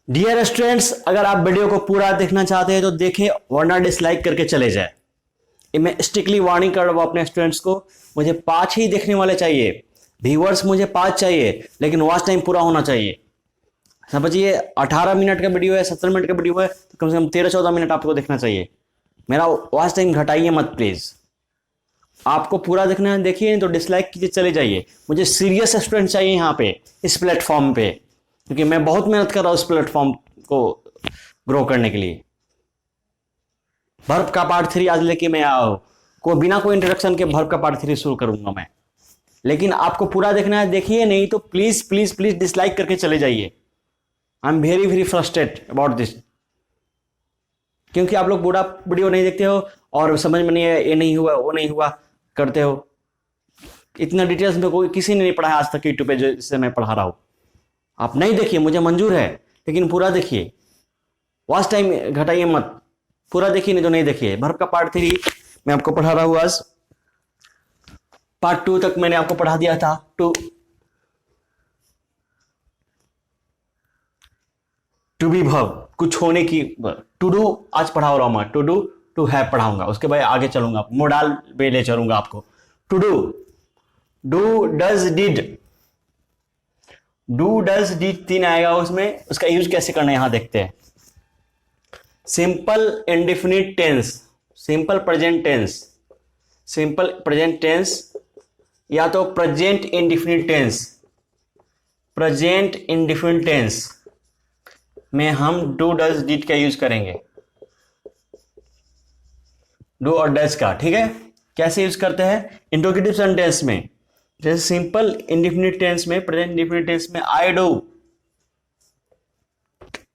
Dear students, अगर आप video को पूरा देखना चाहते हैं तो देखें, वरना डिसलाइक करके चले जाए। ये मैं स्ट्रिक्टली वार्निंग कर रहा हूं अपने स्टूडेंट्स को। मुझे 5 ही देखने वाले चाहिए, व्यूअर्स मुझे 5 चाहिए, लेकिन वॉच टाइम पूरा होना चाहिए। समझिए, 18 मिनट का वीडियो है, 70 मिनट का वीडियो है, तो कम से कम 13-14 मिनट आपको देखना चाहिए। मेरा वॉच टाइम घटाइए मत प्लीज। आपको पूरा देखना है देखिए, नहीं तो डिसलाइक कीजिए चले जाइए। मुझे सीरियस स्टूडेंट चाहिए यहाँ पे, इस प्लेटफॉर्म पे, क्योंकि मैं बहुत मेहनत कर रहा हूँ इस प्लेटफॉर्म को ग्रो करने के लिए। भर्ब का पार्ट 3 आज लेके मैं आया हूँ। बिना कोई इंट्रोडक्शन के भर्ब का पार्ट 3 शुरू करूंगा मैं, लेकिन आपको पूरा देखना है देखिए, नहीं तो प्लीज प्लीज प्लीज डिसलाइक करके चले जाइए। I am very very frustrated about this, क्योंकि आप लोग पूरा वीडियो नहीं देखते हो और समझ में नहीं है, ये नहीं हुआ वो नहीं हुआ करते हो। इतना डिटेल्स में कोई किसी ने नहीं पढ़ा आज तक यूट्यूब पे जिससे मैं पढ़ा रहा हूं। आप नहीं देखिए, मुझे मंजूर है, लेकिन पूरा देखिए। वॉच टाइम घटाइए मत, पूरा देखिए, नहीं तो नहीं देखिए। भर्ब का पार्ट 3 मैं आपको पढ़ा रहा हूं आज। पार्ट 2 तक मैंने आपको पढ़ा दिया था। टू बी भर्ब, कुछ होने की। टू डू आज पढ़ा रहा हूं मैं, टू डू टू हैव पढ़ाऊंगा, उसके बाद आगे चलूंगा, मोडाल पे ले चलूंगा आपको। To do, do does did, do does did 3 आएगा उसमें। उसका यूज कैसे करना है यहां देखते हैं। Simple indefinite tense, simple present tense, simple present tense या तो present indefinite tense, present indefinite tense में हम डू डज डिड का यूज करेंगे, डू और डज का। ठीक है, कैसे यूज करते हैं इंट्रोगेटिव सेंटेंस में। जैसे सिंपल इंडेफिनिट टेंस में, प्रेजेंट इंडेफिनिट टेंस में आई डू,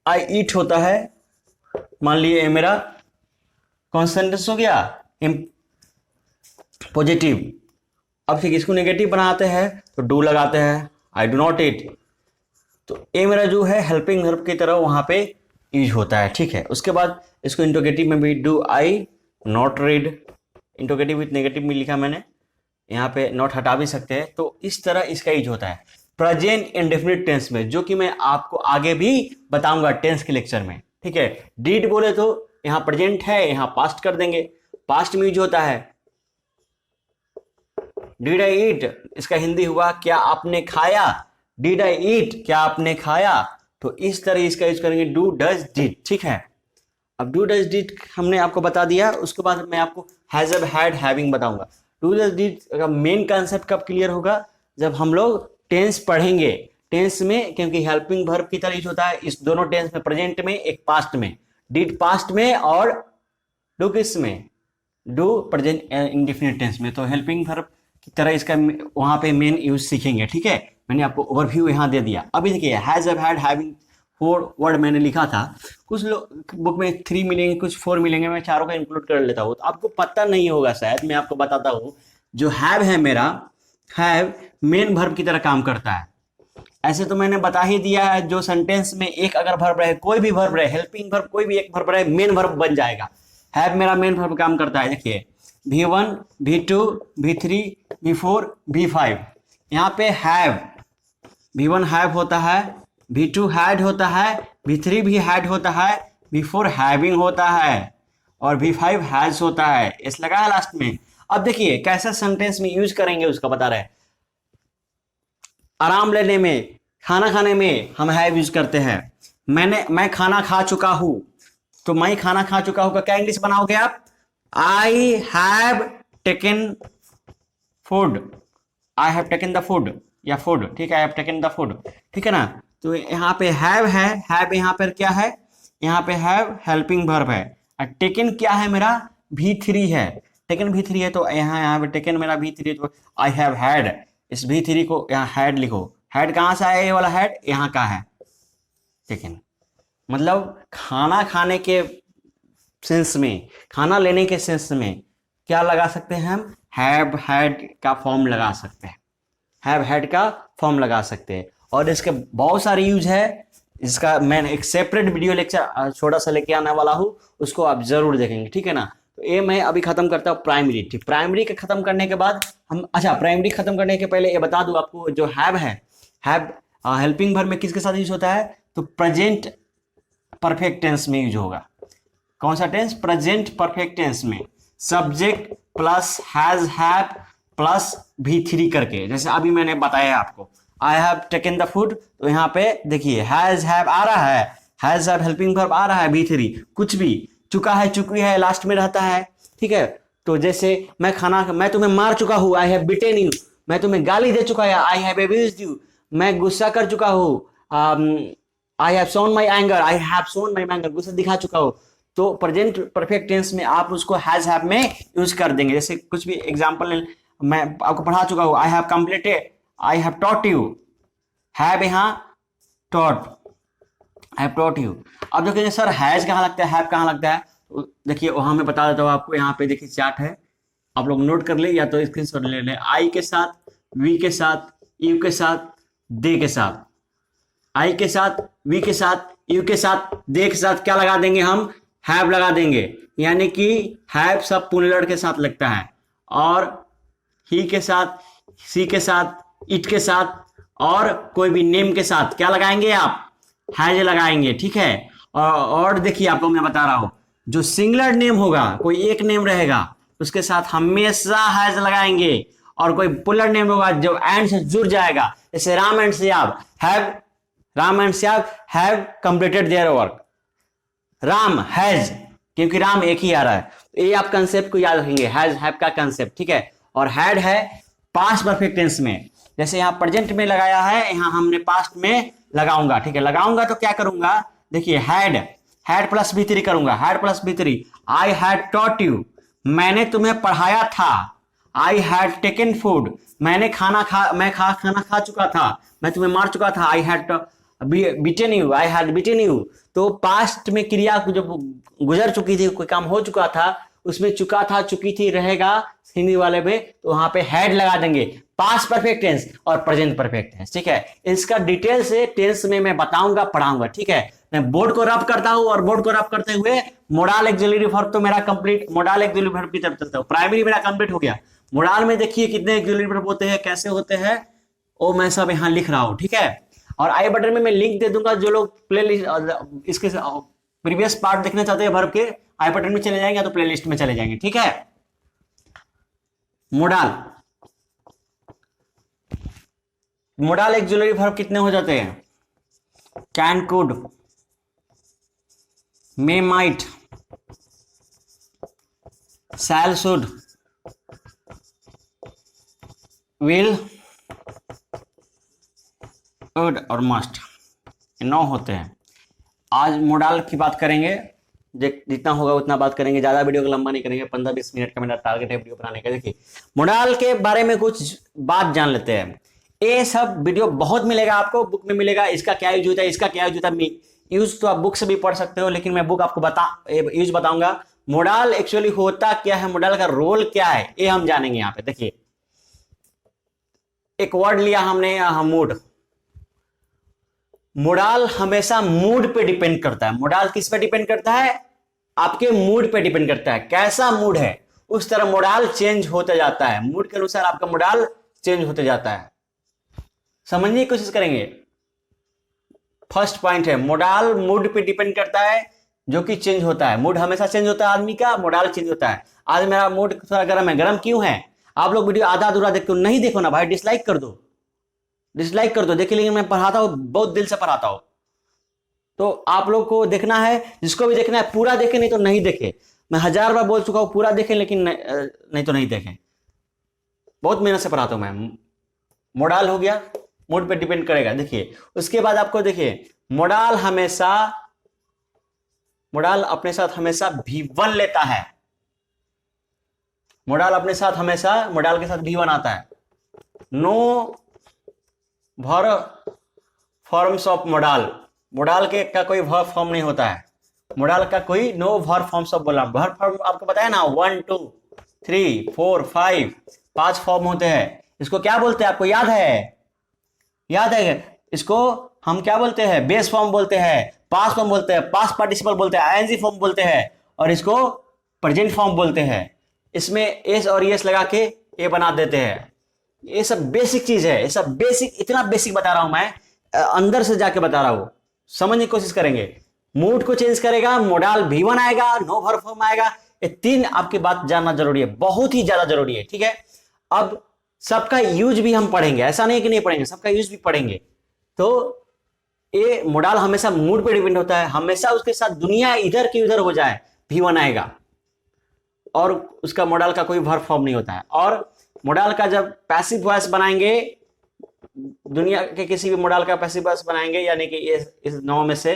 आई ईट होता है। मान लीजिए ये मेरा कौन सा सेंटेंस हो गया, पॉजिटिव। अब ठीक इसको नेगेटिव बनाते हैं तो डू लगाते हैं, आई डू नॉट ईट। तो ये मेरा जो है हेल्पिंग वर्ब की तरह वहां पे यूज होता है। ठीक है, उसके बाद इसको इंट्रोगेटिव में भी do I not read, interrogative with negative में लिखा मैंने, यहाँ पे नॉट हटा भी सकते हैं। तो इस तरह इसका यूज होता है प्रेजेंट इंडेफिनिट टेंस में, जो कि मैं आपको आगे भी बताऊंगा टेंस के लेक्चर में। ठीक है, डीड बोले तो यहाँ प्रेजेंट है, यहाँ पास्ट कर देंगे, पास्ट में यूज होता है। डिड आई ईट, इसका हिंदी हुआ क्या आपने खाया। डिड आई ईट, क्या आपने खाया। तो इस तरह इसका यूज करेंगे डू डज डिड। ठीक है, अब डू डज डिड हमने आपको बता दिया। उसके बाद मैं आपको हैज हैव हैड हैविंग बताऊंगा। डू डज डिड का मेन कंसेप्ट कब क्लियर होगा, जब हम लोग टेंस पढ़ेंगे। टेंस में क्योंकि हेल्पिंग वर्ब की तरह यूज होता है इस दोनों टेंस में, प्रेजेंट में एक पास्ट में, डिड पास्ट में और डू किस में, डू प्रेजेंट इंडेफिनिट टेंस में। तो हेल्पिंग वर्ब की तरह इसका वहां पे मेन यूज सीखेंगे। ठीक है, मैंने आपको ओवरव्यू यहां दे दिया। अभी देखिए has have had having 4 word मैंने लिखा था। कुछ लोग बुक में 3 मिलेंगे, कुछ 4 मिलेंगे, मैं चारों का इंक्लूड कर लेता हूँ। तो आपको पता नहीं होगा शायद, मैं आपको बताता हूँ। जो हैव है मेरा, हैव मेन वर्ब की तरह काम करता है। ऐसे तो मैंने बता ही दिया है, जो सेंटेंस में एक अगर वर्ब रहे, कोई भी वर्ब रहे, हेल्पिंग वर्ब कोई भी एक वर्ब रहे, मेन वर्ब बन जाएगा। हैव मेरा मेन वर्ब काम करता है। देखिए V1 V2 V3 V4 V5, यहाँ पे हैव, V1 हैव होता है, V2 हैड होता है, V3 भी हैड होता है, V4 हैविंग होता है और V5 हैज होता है। इस लगा है लास्ट में। अब देखिए कैसा सेंटेंस में यूज करेंगे उसका बता रहे हैं। आराम लेने में, खाना खाने में हम हैव यूज करते हैं। मैं खाना खा चुका हूं, तो मैं खाना खा चुका हूं का क्या इंग्लिश बनाओगे आप, I have taken food, I have taken the food या फूड। ठीक है, I have taken the food. ठीक है ना, तो यहाँ पे हैव है, हैव यहाँ पर क्या है, यहाँ पे हैव हेल्पिंग वर्ब है। और टेकन क्या है मेरा, V3 है, टेकन V3 है। तो यहाँ पे टेकन मेरा V3 है, तो आई हैव हैड, इस V3 को यहाँ हैड लिखो। हैड कहाँ से आया, ये वाला हैड यहाँ का है टेकन। मतलब खाना खाने के सेंस में, खाना लेने के सेंस में क्या लगा सकते हैं हम, हैव हैड का फॉर्म लगा सकते हैं, हैव हैड का फॉर्म लगा सकते हैं। और इसके बहुत सारे यूज है, इसका मैं एक सेपरेट वीडियो लेक्चर छोटा सा लेके आने वाला हूँ, उसको आप जरूर देखेंगे। ठीक है ना, तो ये मैं अभी खत्म करता हूँ प्राइमरी। ठीक, प्राइमरी के खत्म करने के बाद हम, अच्छा प्राइमरी खत्म करने के पहले ये बता दूं आपको, जो हैव है, हैव हेल्पिंग वर्ब में किसके साथ यूज होता है, तो प्रेजेंट परफेक्ट टेंस में यूज होगा। कौन सा टेंस? प्रेजेंट परफेक्ट टेंस में subject plus has have plus V3 करके, जैसे अभी मैंने बताया आपको I have taken the food, तो यहाँ पे देखिए हैज हैव आ रहा है, हैज हैव हेल्पिंग वर्ब आ रहा है, V3 कुछ भी, चुका है चुकी है लास्ट में रहता है, ठीक है। तो जैसे मैं तुम्हें मार चुका हूँ, आई हैव बीटेन यू, मैं तुम्हें गाली दे चुका है, आई हैव अब्यूज्ड यू, मैं गुस्सा कर चुका हूँ, I have shown my anger, I have shown my anger, गुस्सा दिखा चुका हूँ। तो प्रेजेंट परफेक्ट टेंस में आप उसको हैज हैव में यूज कर देंगे। जैसे कुछ भी एग्जांपल मैं आपको पढ़ा चुका हूँ, I have completed, I have taught you, have यहाँ taught, I have taught you. अब देखिए सर हैज कहाँ लगता है, हैव कहाँ लगता है, तो देखिए वहां मैं बता देता हूँ आपको। यहाँ पे देखिए चार्ट है, आप लोग नोट कर ले या तो स्क्रीनशॉट ले लें। आई के साथ, वी के साथ, यू के साथ, दे के साथ, आई के साथ, वी के साथ, यू के साथ, दे के साथ क्या लगा देंगे हम? हैव लगा देंगे। यानी कि हैव सब पुल्लर के साथ लगता है, और ही के साथ, सी के साथ, इट के साथ, और कोई भी नेम के साथ क्या लगाएंगे आप? हैज लगाएंगे, ठीक है। और देखिए आपको मैं बता रहा हूं, जो सिंगुलर नेम होगा, कोई एक नेम रहेगा, उसके साथ हमेशा हैज लगाएंगे, और कोई पुलर नेम होगा जो एंड से जुड़ जाएगा, जैसे Ram and Shyam, Ram and Shyam have completed their work, Ram has, क्योंकि राम एक ही आ रहा है। तो ये आप कंसेप्ट को याद रखेंगे, हैज हैव का कंसेप्ट, ठीक है। और हैड है पास्ट परफेक्ट टेंस में, जैसे यहाँ प्रेजेंट में लगाया है, यहाँ हमने पास्ट में लगाऊंगा, ठीक है। लगाऊंगा तो क्या करूंगा? देखिए हैड प्लस V3 करूंगा, had plus V3, I had taught you, मैंने तुम्हें पढ़ाया था, आई हैड टेकन फूड, मैं खाना खा चुका था, मैं तुम्हें मार चुका था, I had beaten you, I had beaten you. तो पास्ट में क्रिया जो गुजर चुकी थी, कोई काम हो चुका था, उसमें चुका था, चुकी थी रहेगा हिंदी वाले में, तो वहां पे हैड लगा देंगे। पास्ट परफेक्ट टेंस और प्रेजेंट परफेक्ट टेंस, ठीक है। इसका डिटेल से टेंस में मैं बताऊंगा, पढ़ाऊंगा, ठीक है। मैं बोर्ड को रब करता हूं, और बोर्ड को रब करते हुए मोडाल एक्सिलरी वर्ब तो मेरा कंप्लीट, मोडाल एक्सिलरी वर्ब की तरफ चलता हूं, प्राइमरी मेरा कंप्लीट हो गया। मोडाल में देखिए कितने एक्सिलरी वर्ब होते हैं, कैसे होते हैं, वो मैं सब यहाँ लिख रहा हूं, ठीक है। और आई बटन में मैं लिंक दे दूंगा, जो लोग प्लेलिस्ट इसके प्रीवियस पार्ट देखना चाहते हैं वर्ब के, आई बटन में चले जाएंगे, तो प्लेलिस्ट में चले जाएंगे, ठीक है। मोडाल एक्सिलरी वर्ब कितने हो जाते हैं? Can, could, may, might, shall, should, will, would और मस्ट, 9 होते हैं। आज मोडाल की बात करेंगे, जितना होगा उतना बात करेंगे, ज्यादा वीडियो को लंबा नहीं करेंगे, 15-20 मिनट का मेरा टारगेट है वीडियो बनाने का। देखिए मोडाल के बारे में कुछ बात जान लेते हैं। ये सब वीडियो बहुत मिलेगा आपको, बुक में मिलेगा, इसका क्या यूज होता है, इसका क्या यूज होता है। यूज तो आप बुक से भी पढ़ सकते हो, लेकिन मैं बुक आपको यूज बताऊंगा। मोडाल एक्चुअली होता क्या है, मोडाल का रोल क्या है, ये हम जानेंगे। यहाँ पे देखिए एक वर्ड लिया हमने, मूड। मोडाल हमेशा मूड पे डिपेंड करता है। मोडाल किस पे डिपेंड करता है? आपके मूड पे डिपेंड करता है, कैसा मूड है उस तरह मोडाल चेंज होते जाता है, मूड के अनुसार आपका मोडाल चेंज होते जाता है। समझने की कोशिश करेंगे। फर्स्ट पॉइंट है, मोडाल मूड पे डिपेंड करता है, जो कि चेंज होता है। मूड हमेशा चेंज होता है आदमी का, मोडाल चेंज होता है। आज मेरा मूड थोड़ा गर्म है, गर्म क्यों है? आप लोग वीडियो आधा अधूरा देखते हो, नहीं देखो ना भाई, डिसलाइक कर दो, डिसलाइक कर दो। देखिए लेकिन मैं पढ़ाता हूं, बहुत दिल से पढ़ाता हूं, तो आप लोग को देखना है, जिसको भी देखना है पूरा देखे, नहीं तो नहीं देखे। मैं 1000 बार बोल चुका हूं पूरा देखें, लेकिन नहीं तो नहीं देखें। बहुत मेहनत से पढ़ाता हूं मैं। मोडाल हो गया, मूड पे डिपेंड करेगा। देखिए उसके बाद आपको देखिए, मोडाल अपने साथ हमेशा V1 लेता है। मोडाल अपने साथ हमेशा, मोडाल के साथ V1 आता है। No verb forms of modal, modal के का कोई वर्ब फॉर्म नहीं होता है। मोडाल का कोई नो वर्ब फॉर्म्स ऑफ बोला। वर्ब फॉर्म आपको बताया ना, 1 2 3 4 5 5 फॉर्म होते हैं। इसको क्या बोलते हैं, आपको याद है? याद है? इसको हम क्या बोलते हैं? बेस फॉर्म बोलते हैं, पास्ट फॉर्म बोलते हैं, पास्ट पार्टिसिपल बोलते हैं, आईएनजी फॉर्म बोलते हैं, और इसको प्रेजेंट फॉर्म बोलते हैं। इसमें एस और एस लगा के ये बना देते हैं। ये सब बेसिक चीज है, ये सब बेसिक, इतना बेसिक बता रहा हूं मैं, अंदर से जाके बता रहा हूं, समझने की कोशिश करेंगे। मूड को चेंज करेगा, मोडाल V1 आएगा, नो वर्ब फॉर्म आएगा। ये 3 आपकी बात जानना जरूरी है, बहुत ही ज्यादा जरूरी है, ठीक है। अब सबका यूज भी हम पढ़ेंगे, ऐसा नहीं कि नहीं पढ़ेंगे, सबका यूज भी पढ़ेंगे। तो ये मोडाल हमेशा मूड पे डिपेंड होता है, हमेशा उसके साथ दुनिया इधर की उधर हो जाए V1 आएगा, और उसका मोडाल का कोई वर्ब फॉर्म नहीं होता है। और मोडाल का जब पैसिव वॉइस बनाएंगे, दुनिया के किसी भी मोडाल का पैसिव वॉइस बनाएंगे, यानी कि इस 9 में से,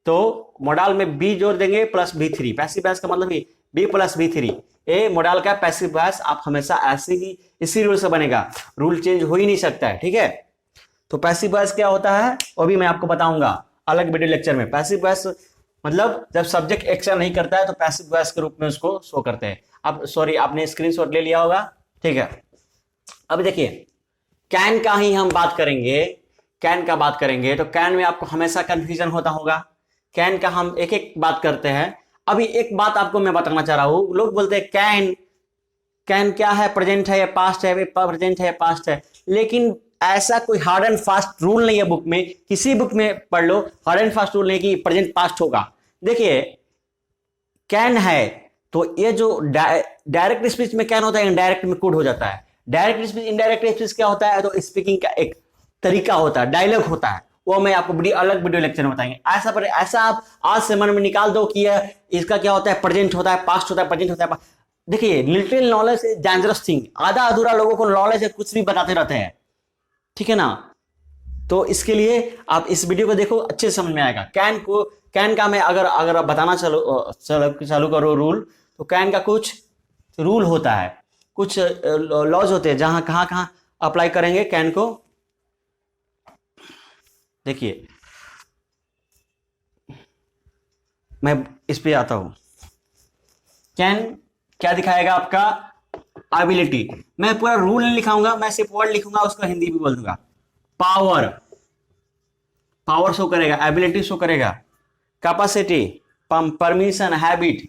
तो मोडाल में बी जोड़ देंगे प्लस B3, पैसिव वॉइस का मतलब बी प्लस B3। ए मोडाल का पैसिव वॉइस आप हमेशा ऐसे ही इसी रूल से बनेगा, रूल चेंज हो ही नहीं सकता है, ठीक है। तो पैसिव वॉइस क्या होता है वो भी मैं आपको बताऊंगा अलग वीडियो लेक्चर में। पैसिव वॉइस मतलब जब सब्जेक्ट एक्शन नहीं करता है तो पैसिव वॉइस के रूप में उसको शो करते हैं। अब सॉरी, आपने स्क्रीनशॉट ले लिया होगा, ठीक है। अब देखिए कैन का ही हम बात करेंगे, कैन का बात करेंगे तो कैन में आपको हमेशा कंफ्यूजन होता होगा। कैन का हम एक एक बात करते हैं। अभी एक बात आपको मैं बताना चाह रहा हूं, लोग बोलते हैं कैन, कैन क्या है, प्रेजेंट है या पास्ट है, प्रेजेंट है या पास्ट है, लेकिन ऐसा कोई हार्ड एंड फास्ट रूल नहीं है बुक में। किसी बुक में पढ़ लो, हार्ड एंड फास्ट रूल नहीं कि प्रेजेंट पास्ट होगा। देखिए कैन है तो ये जो डायरेक्ट स्पीच में कैन होता है, इनडायरेक्ट में कुड हो जाता है। डायरेक्ट स्पीच इनडायरेक्ट स्पीच क्या होता है, तो स्पीकिंग का एक तरीका होता है, डायलॉग होता है, वो मैं आपको बड़ी अलग वीडियो लेक्चर में बताएंगे। ऐसा आप आज से मन में निकाल दो कि इसका क्या होता है, प्रेजेंट होता है, पास्ट होता है, प्रेजेंट होता है। देखिए little knowledge is dangerous thing, आधा अधूरा लोगों को नॉलेज है, कुछ भी बताते रहते हैं, ठीक है ना। तो इसके लिए आप इस वीडियो को देखो, अच्छे समझ में आएगा। कैन का मैं अगर आप बताना चालू करो रूल, तो कैन का कुछ रूल होता है, कुछ लॉज होते हैं जहां कहां अप्लाई करेंगे कैन को। देखिए मैं इस पे आता हूं। कैन क्या दिखाएगा आपका, एबिलिटी। मैं पूरा रूल नहीं लिखाऊंगा, मैं सिर्फ वर्ड लिखूंगा, उसको हिंदी भी बोल दूंगा। पावर, पावर शो करेगा, एबिलिटी शो करेगा। Capacity, permission, habit.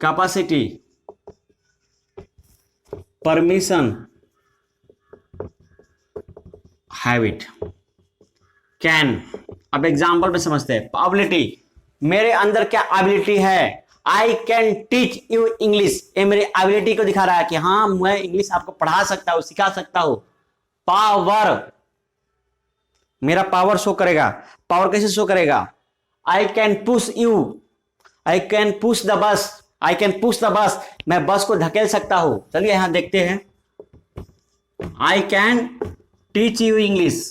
Capacity, permission, habit. Can, अब एग्जाम्पल पे समझते हैं। एबिलिटी, मेरे अंदर क्या एबिलिटी है, I can teach you English. ये मेरी एबिलिटी को दिखा रहा है कि हाँ मैं इंग्लिश आपको पढ़ा सकता हूं, सिखा सकता हूं। पावर, मेरा पावर शो करेगा। पावर कैसे शो करेगा, I can push you, I can push the bus, I can push the bus, मैं बस को धकेल सकता हूं। चलिए यहां देखते हैं। I can teach you English,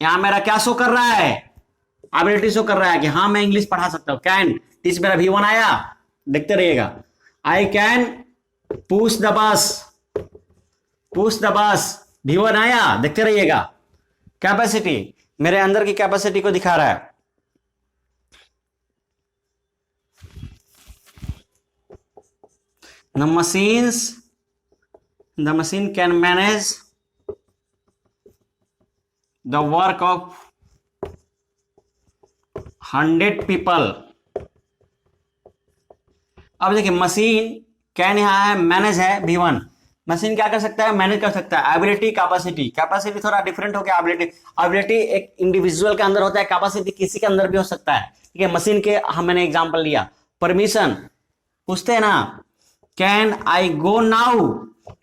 यहां मेरा क्या शो कर रहा है, एबिलिटी शो कर रहा है कि हाँ मैं इंग्लिश पढ़ा सकता हूं। कैन टीच, मेरा V1 आया, देखते रहिएगा। I can push the bus, push the bus, V1 आया, देखते रहिएगा। कैपेसिटी, मेरे अंदर की कैपेसिटी को दिखा रहा है। the machine can manage the work of 100 people। अब देखिए मशीन कैन यहां है, मैनेज है V1। मशीन क्या कर सकता है, मैनेज कर सकता है। एबिलिटी, कैपेसिटी, कैपेसिटी थोड़ा डिफरेंट हो गया। एबिलिटी एक इंडिविजुअल के अंदर होता है, कैपेसिटी किसी के अंदर भी हो सकता है, ठीक है। मशीन के मैंने एग्जांपल लिया। परमिशन, पूछते हैं ना, कैन आई गो नाउ,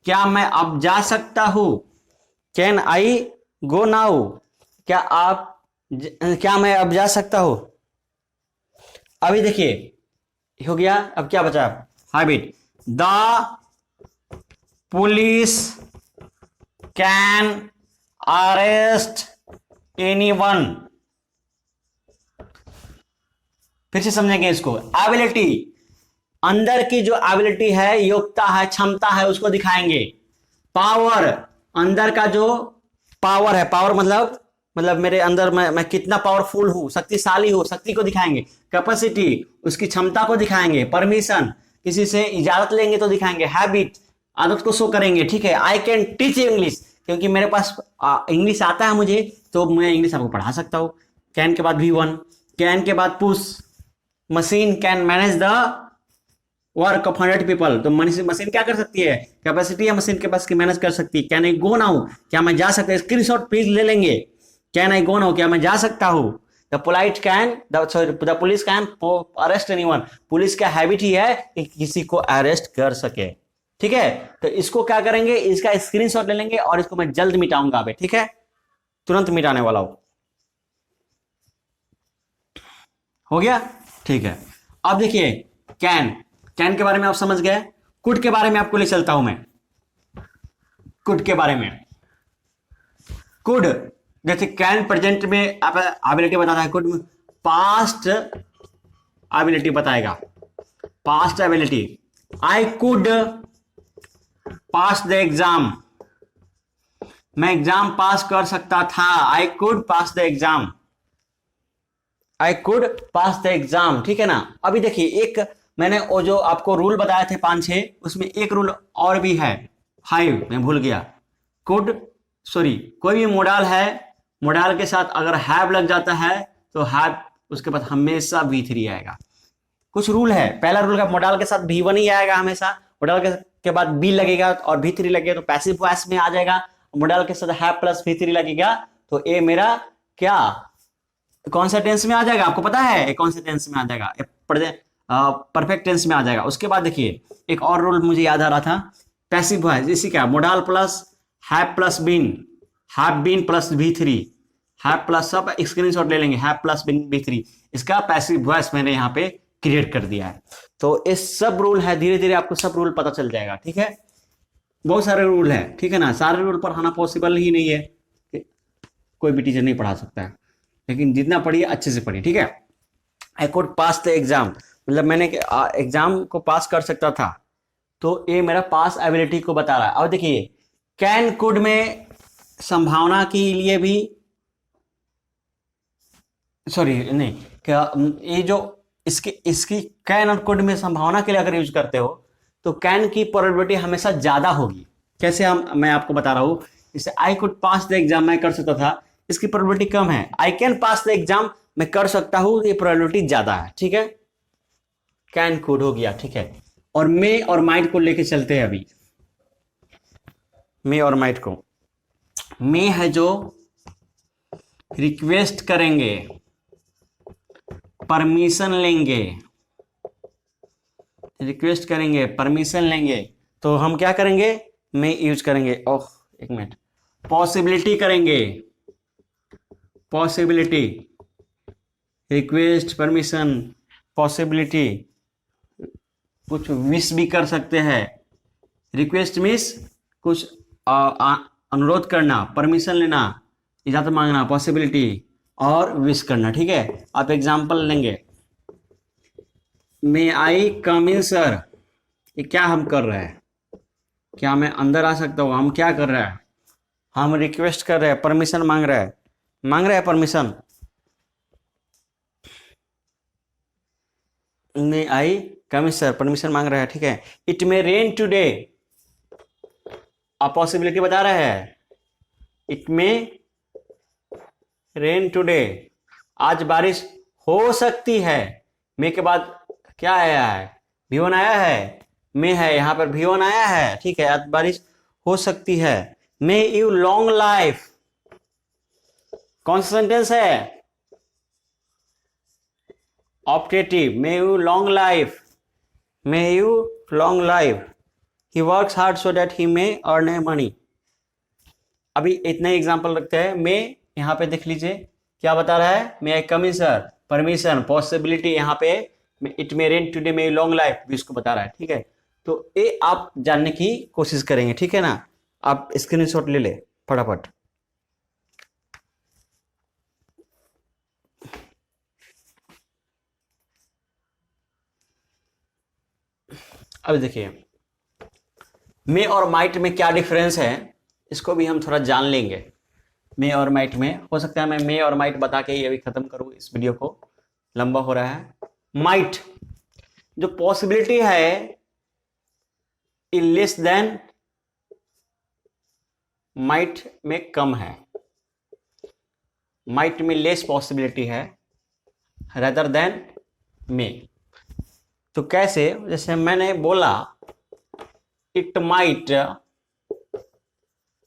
क्या मैं अब जा सकता हूं। कैन आई गो नाउ, क्या मैं अब जा सकता हूं। अभी देखिए हो गया। अब क्या बचा, habit. The police can arrest anyone. फिर से समझेंगे इसको। एबिलिटी, अंदर की जो एबिलिटी है, योग्यता है, क्षमता है, उसको दिखाएंगे। पावर, अंदर का जो पावर है, पावर मतलब मेरे अंदर मैं कितना पावरफुल हूं, शक्तिशाली हूं, शक्ति को दिखाएंगे। कैपेसिटी, उसकी क्षमता को दिखाएंगे। परमिशन, किसी से इजाजत लेंगे तो दिखाएंगे। हैबिट, आदत को शो करेंगे, ठीक है। आई कैन टीच इंग्लिश, क्योंकि मेरे पास इंग्लिश आता है मुझे, तो मैं इंग्लिश आपको पढ़ा सकता हूं। कैन के बाद V1, कैन के बाद push. Machine can manage the work of 100 people, तो मशीन क्या कर सकती है, कैपेसिटी है मशीन के पास कि मैनेज कर सकती है। कैन आई गो नाउ, क्या मैं जा सकता हूं। स्क्रीनशॉट प्लीज ले लेंगे। कैन आई गो नाउ, क्या मैं जा सकता हूं। The polite can the police can arrest anyone, police का हैबिट ही है कि किसी को अरेस्ट कर सके। ठीक है, तो इसको क्या करेंगे, इसका स्क्रीनशॉट ले लेंगे और इसको मैं जल्द मिटाऊंगा अभी। ठीक है, तुरंत मिटाने वाला हूं। हो गया, ठीक है। अब देखिए कैन, कैन के बारे में आप समझ गए। कुड के बारे में आपको ले चलता हूं मैं। कुड के बारे में, कुड जैसे कैन प्रेजेंट में आप एबिलिटी बताता है, कुड पास्ट एबिलिटी बताएगा। Past ability, I could pass the exam, मैं एग्जाम पास कर सकता था। I could pass the exam, I could pass the exam. ठीक है ना। अभी देखिए एक मैंने वो जो आपको रूल बताए थे 5-6, उसमें एक रूल और भी है 5, मैं भूल गया। कुड सॉरी, कोई भी मोडाल है, मोडाल के साथ अगर हैव लग जाता है तो हैव उसके बाद हमेशा V3 आएगा। कुछ रूल है। पहला रूल का मोडाल के साथ V1 ही आएगा हमेशा, मोडाल के बाद बी लगेगा और V3 लगेगा तो पैसिव वॉइस में आ जाएगा। मोडाल के साथ हैव प्लस V3 लगेगा तो ए मेरा क्या कौन सा टेंस में आ जाएगा, आपको पता है कौन से टेंस में आ जाएगा, परफेक्ट टेंस में आ जाएगा। उसके बाद देखिए एक और रूल मुझे याद आ रहा था, पैसिव वॉइस, इसी क्या modal plus have plus been, have been plus V3, have plus, सब स्क्रीनशॉट ले लेंगे, हैव प्लस बीन V3, इसका पैसिव वॉइस मैंने यहाँ पे क्रिएट कर दिया है। तो ये सब रूल है, धीरे धीरे आपको सब रूल पता चल जाएगा। ठीक है, बहुत सारे रूल है। ठीक है ना, सारे रूल पढ़ाना पॉसिबल ही नहीं है, कोई भी टीचर नहीं पढ़ा सकता है, लेकिन जितना पढ़िए अच्छे से पढ़िए। ठीक है, I could pass the exam, मतलब मैंने एग्जाम को पास कर सकता था, तो ये मेरा पास एबिलिटी को बता रहा है। अब देखिए कैन कुड में संभावना के लिए भी, सॉरी नहीं क्या, ये जो इसकी कैन और कुड में संभावना के लिए अगर यूज करते हो तो कैन की प्रोबेबिलिटी हमेशा ज्यादा होगी। कैसे मैं आपको बता रहा हूं, जैसे I could pass the exam, मैं कर सकता था, इसकी प्रोबेबिलिटी कम है। I can pass the exam, मैं कर सकता हूं, ये प्रोबेबिलिटी ज्यादा है। ठीक है, कैन कुड हो गया। ठीक है, और मे और माइट को लेके चलते हैं अभी। मे और माइट को, मे है जो रिक्वेस्ट करेंगे, परमिशन लेंगे, रिक्वेस्ट करेंगे, परमिशन लेंगे, तो हम क्या करेंगे, मे यूज करेंगे। ओह एक मिनट, पॉसिबिलिटी करेंगे, पॉसिबिलिटी, रिक्वेस्ट, परमिशन, पॉसिबिलिटी, कुछ विश भी कर सकते हैं। रिक्वेस्ट मीन्स कुछ अनुरोध करना, परमिशन लेना, इजाजत मांगना, पॉसिबिलिटी, और विश करना। ठीक है, आप एग्जांपल लेंगे, मे आई कम इन सर, ये क्या हम कर रहे हैं, क्या मैं अंदर आ सकता हूँ, हम क्या कर रहे हैं, हम रिक्वेस्ट कर रहे हैं, परमिशन मांग रहे हैं परमिशन। मे आई कम इन सर, परमिशन मांग रहे हैं। ठीक है, इट मे रेन टुडे, आप पॉसिबिलिटी बता रहे हैं, इट मे रेन टुडे, आज बारिश हो सकती है। मे के बाद क्या आया है, V1 आया है, मे है, यहां पर V1 आया है। ठीक है, आज बारिश हो सकती है। मे यू लॉन्ग लाइफ, कौन सा सेंटेंस है, optative, may you long life, may you long life, he works hard so that he may earn a money. अभी इतने एग्जाम्पल रखते हैं। मे यहाँ पे देख लीजिए क्या बता रहा है, मे आई कम इन सर, परमिशन, पॉसिबिलिटी, यहाँ पे it may rain today, may long life भी इसको बता रहा है। ठीक है, तो ये आप जानने की कोशिश करेंगे। ठीक है ना, आप स्क्रीनशॉट ले ले फटाफट। अब देखिए मे और माइट में क्या डिफरेंस है, इसको भी हम थोड़ा जान लेंगे। मे और माइट में, हो सकता है मैं मे और माइट बता के ये भी खत्म करूं इस वीडियो को, लंबा हो रहा है। माइट जो पॉसिबिलिटी है लेस देन, माइट में कम है, माइट में लेस पॉसिबिलिटी है रेदर देन मे। तो कैसे, जैसे मैंने बोला it might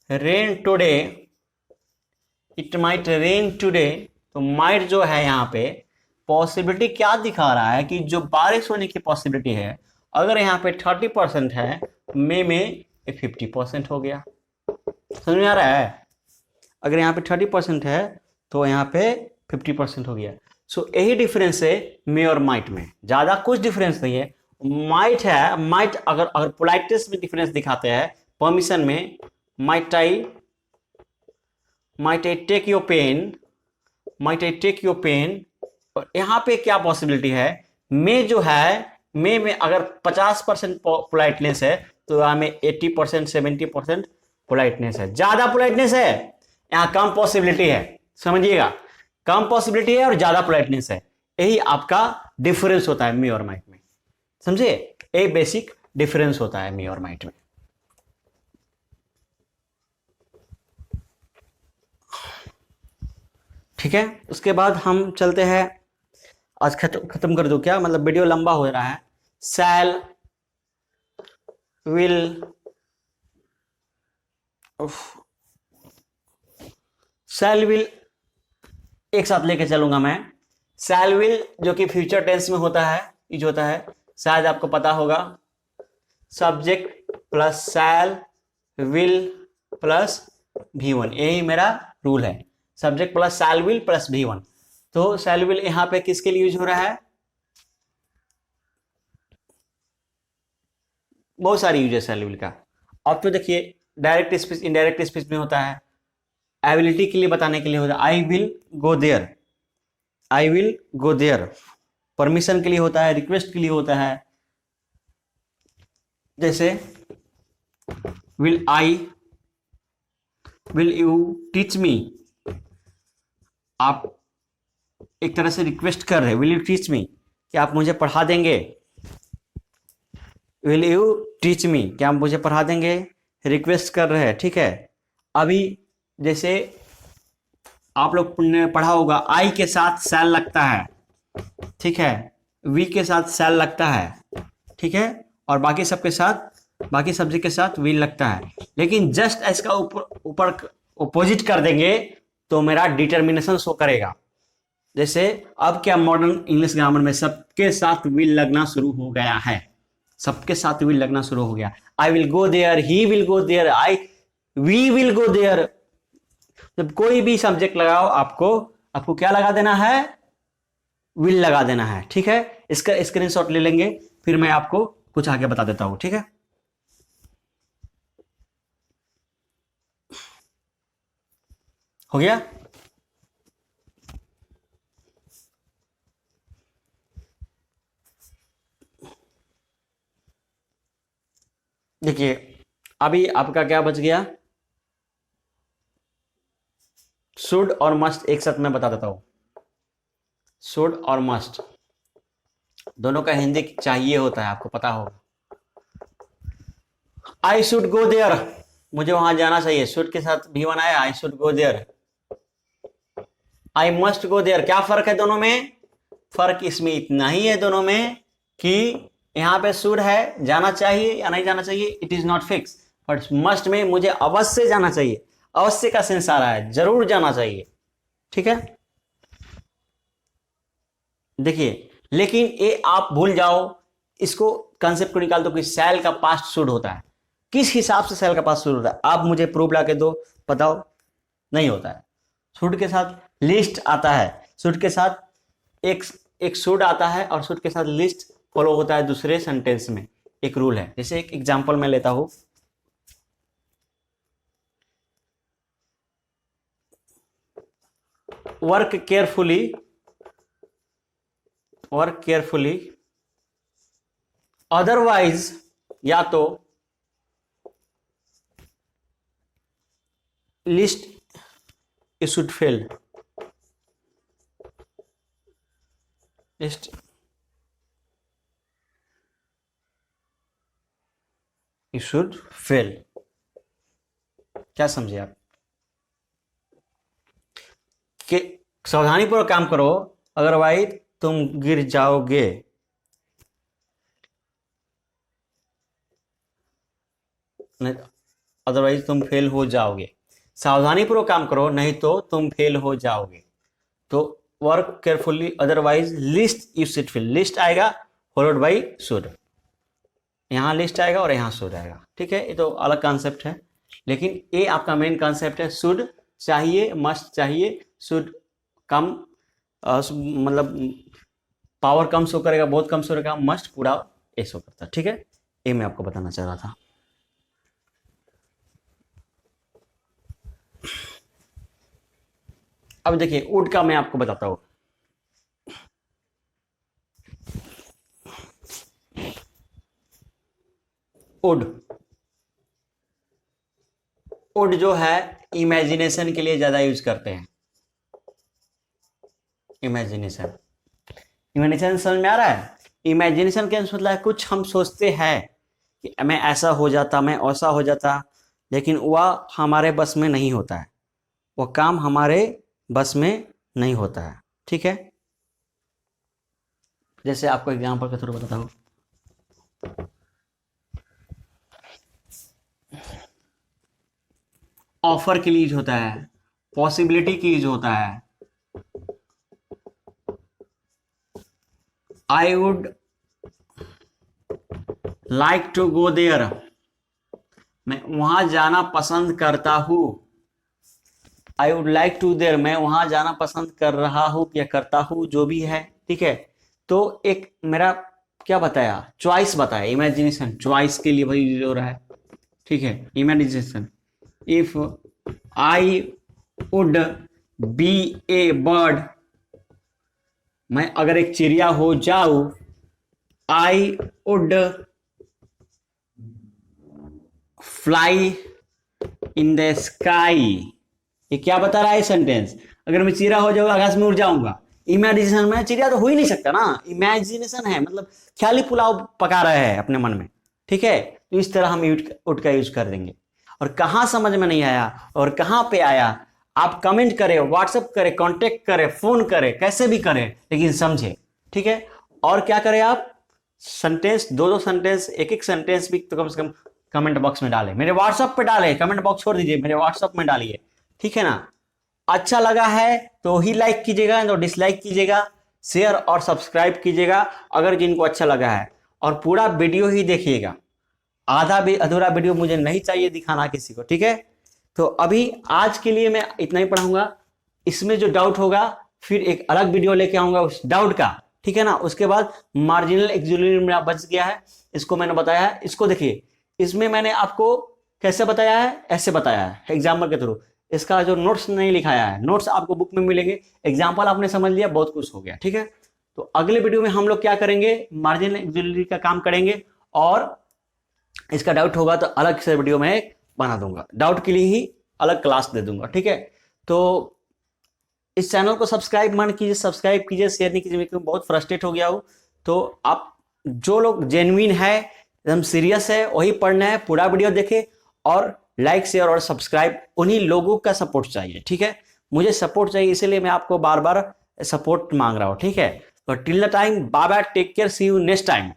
rain today, it might rain today, तो माइट जो है यहाँ पे पॉसिबिलिटी क्या दिखा रहा है कि जो बारिश होने की पॉसिबिलिटी है, अगर यहाँ पे 30% है, मई में 50% हो गया। समझ में आ रहा है? अगर यहाँ पे 30% है तो यहाँ पे 50% हो गया। सो यही डिफरेंस है मे और माइट में, ज्यादा कुछ डिफरेंस नहीं है। माइट है, माइट अगर पोलाइटनेस में डिफरेंस दिखाते हैं, परमिशन में might I take your pen, might I take your pen. और यहाँ पे क्या पॉसिबिलिटी है, मे जो है, मे में अगर 50% पोलाइटनेस है तो यहाँ में 80% 70% पोलाइटनेस है, ज्यादा पोलाइटनेस है, यहाँ कम पॉसिबिलिटी है। समझिएगा, कम पॉसिबिलिटी है और ज्यादा पोलाइटनेस है, यही आपका डिफरेंस होता है मे और माइट में। समझे? ये बेसिक डिफरेंस होता है मे और माइट में। ठीक है, उसके बाद हम चलते हैं, आज खत्म कर दो क्या, मतलब वीडियो लंबा हो रहा है। शैल विल, शैल विल एक साथ लेके चलूंगा मैं। शैल विल जो कि फ्यूचर टेंस में होता है, यूज होता है, शायद आपको पता होगा, subject plus shell will plus V1, यही मेरा रूल है, subject plus shell will plus V1। तो शैल विल यहां पे किसके लिए यूज हो रहा है? बहुत सारी यूज है शैल विल का। अब तो देखिए, डायरेक्ट स्पीच इनडायरेक्ट स्पीच में होता है, एबिलिटी के लिए बताने के लिए होता है, I will go there, I will go there. Permission के लिए होता है, रिक्वेस्ट के लिए होता है, जैसे विल यू टीच मी, आप एक तरह से रिक्वेस्ट कर रहे हैं, विल यू टीच मी, क्या आप मुझे पढ़ा देंगे? विल यू टीच मी, क्या आप मुझे पढ़ा देंगे? रिक्वेस्ट कर रहे हैं, ठीक है। अभी जैसे आप लोग ने पढ़ा होगा, आई के साथ शैल लगता है, ठीक है, वी के साथ शैल लगता है, ठीक है, और बाकी सबके साथ, बाकी सब्जेक्ट के साथ विल लगता है। लेकिन जस्ट इसका ऊपर अपोजिट कर देंगे तो मेरा डिटर्मिनेशन शो करेगा। जैसे अब क्या मॉडर्न इंग्लिश ग्रामर में सबके साथ विल लगना शुरू हो गया है, सबके साथ विल लगना शुरू हो गया। I will go there, he will go there, we will go there. जब कोई भी सब्जेक्ट लगाओ, आपको क्या लगा देना है? विल लगा देना है, ठीक है। इसका स्क्रीनशॉट ले लेंगे, फिर मैं आपको कुछ आगे बता देता हूं, ठीक है। हो गया? देखिए, अभी आपका क्या बच गया? शुड और मस्ट एक साथ मैं बता देता हूं। शुड और मस्ट दोनों का हिंदी चाहिए होता है, आपको पता होगा। आई शुड गो देयर, मुझे वहां जाना चाहिए, शुड के साथ V1 आया, I should go there. I must go there, क्या फर्क है दोनों में? फर्क इसमें इतना ही है दोनों में कि यहां पे शुड है, जाना चाहिए या नहीं जाना चाहिए, it is not fix, but must में मुझे अवश्य जाना चाहिए, अवश्य का सेंस आ रहा है, जरूर जाना चाहिए, ठीक है। देखिए, लेकिन ये आप भूल जाओ, इसको कंसेप्ट को निकाल दो कि सेल का पास्ट शुड होता है। किस हिसाब से सेल का पास्ट शुड होता है? आप मुझे प्रूफ ला के दो, बताओ। नहीं होता है। शुड के साथ लिस्ट आता है, शुड के साथ एक शुड आता है और शुड के साथ लिस्ट फॉलो होता है दूसरे सेंटेंस में, एक रूल है। जैसे एक एग्जांपल मैं लेता हूं, work carefully, work carefully, otherwise, या तो list you should fail, list you should fail। क्या समझे आप? कि सावधानी पूर्वक काम करो, अदरवाइज तुम गिर जाओगे। अदरवाइज तुम फेल हो जाओगे। सावधानी पूर्वक काम करो, नहीं तो तुम फेल हो जाओगे। तो walk carefully otherwise lest you should fall, lest आएगा फॉलोड बाई शुड, यहाँ लिस्ट आएगा और यहाँ शुड आएगा, ठीक है। ये तो अलग कॉन्सेप्ट है, लेकिन ये आपका मेन कॉन्सेप्ट है। शुड चाहिए, मस्ट चाहिए, शुड कम मतलब पावर कम शो करेगा, बहुत कम शो करेगा, मस्ट पूरा ये शो करता है, ठीक है। ये मैं आपको बताना चाह रहा था। अब देखिए वुड का मैं आपको बताता हूं। वुड, वुड जो है इमेजिनेशन के लिए ज्यादा यूज करते हैं। इमेजिनेशन, इमेजिनेशन समझ में आ रहा है? इमेजिनेशन के मतलब है कुछ हम सोचते हैं कि मैं ऐसा हो जाता, मैं ऐसा हो जाता, लेकिन वह हमारे बस में नहीं होता है, वह काम हमारे बस में नहीं होता है, ठीक है। जैसे आपको एग्जांपल के थ्रू बताता हूँ। ऑफर के लिए यूज होता है, पॉसिबिलिटी की यूज होता है। I would like to go there, मैं वहां जाना पसंद करता हूं। I would like to there, मैं वहां जाना पसंद कर रहा हूं या करता हूं, जो भी है, ठीक है। तो एक मेरा क्या बताया, चॉइस बताया। इमेजिनेशन चॉइस के लिए भाई यूज हो रहा है, ठीक है। Imagination, if I would be A bird, मैं अगर एक चिड़िया हो जाऊं, I would fly in the sky. ये क्या बता रहा है सेंटेंस? अगर मैं चिड़िया हो जाऊंगा, आकाश में उड़ जाऊंगा। इमेजिनेशन में चिड़िया तो हो ही नहीं सकता ना, इमेजिनेशन है मतलब ख्याली पुलाव पका रहे हैं अपने मन में, ठीक है। तो इस तरह हम उठ का यूज कर देंगे। और कहां समझ में नहीं आया और कहां पे आया, आप कमेंट करें, व्हाट्सएप करें, कांटेक्ट करें, फोन करें, कैसे भी करें, लेकिन समझे, ठीक है। और क्या करें आप, सेंटेंस, दो सेंटेंस, एक सेंटेंस भी तो कम से कम कमेंट बॉक्स में डालें, मेरे व्हाट्सएप पे डालें, कमेंट बॉक्स छोड़ दीजिए, मेरे व्हाट्सएप में डालिए, ठीक है ना। अच्छा लगा है तो ही लाइक कीजिएगा, तो डिसलाइक कीजिएगा, शेयर और सब्सक्राइब कीजिएगा अगर जिनको अच्छा लगा है, और पूरा वीडियो ही देखिएगा। आधा भी अधूरा वीडियो मुझे नहीं चाहिए दिखाना किसी को, ठीक है। तो अभी आज के लिए मैं इतना ही पढ़ाऊंगा। इसमें जो डाउट होगा फिर एक अलग वीडियो लेके आऊंगा उस डाउट का, ठीक है ना। उसके बाद मार्जिनल एक्सिलरी मेरा बच गया है, इसको मैंने बताया है। इसको देखिए, इसमें मैंने आपको कैसे बताया है, ऐसे बताया है एग्जाम्पल के थ्रू। इसका जो नोट्स नहीं लिखाया है, नोट्स आपको बुक में मिलेंगे। एग्जाम्पल आपने समझ लिया, बहुत कुछ हो गया, ठीक है। तो अगले वीडियो में हम लोग क्या करेंगे, मार्जिनल एक्सिलरी का काम करेंगे, और इसका डाउट होगा तो अलग से वीडियो में बना दूंगा, डाउट के लिए ही अलग क्लास दे दूंगा, ठीक है। तो इस चैनल को सब्सक्राइब मत कीजिए, सब्सक्राइब कीजिए, शेयर नहीं कीजिए, क्योंकि बहुत फ्रस्ट्रेट हो गया हूं। तो आप जो लोग जेन्युइन है, एकदम सीरियस है, वही पढ़ना है, पूरा वीडियो देखे, और लाइक शेयर और सब्सक्राइब, उन्हीं लोगों का सपोर्ट चाहिए, ठीक है। मुझे सपोर्ट चाहिए, इसीलिए मैं आपको बार बार सपोर्ट मांग रहा हूं, ठीक है। तो till the time, bye bye, take care, see you next time.